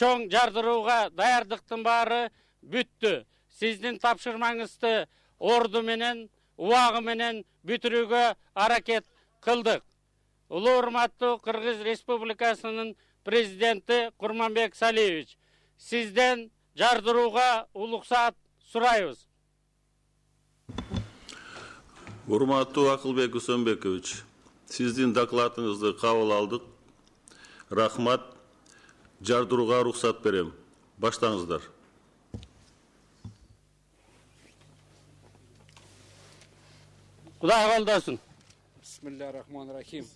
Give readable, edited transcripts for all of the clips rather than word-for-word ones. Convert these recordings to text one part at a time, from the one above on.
чоң жардырууга даярдыктын баары бүттү. Сиздин тапшырмаңызды орду менен, убагы менен бүтүрүүгө аракет кылдык. Улуу урматтуу Кыргыз Республикасынын президенти Курманбек Салиевич, сизден жардырууга улуксаат сурайбыз. Урматтуу Акылбек Усенбекович, сиздин докладыңызды кабыл алдык. Рахмат. Жардырууга рухсат берем. Баштаңыздар. Кудай колдосун. Бисмиллахир-рахманир-рахим.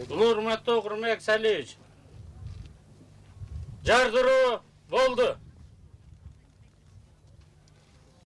Урматтуу Курманбек Салиевич, жардыруу болду.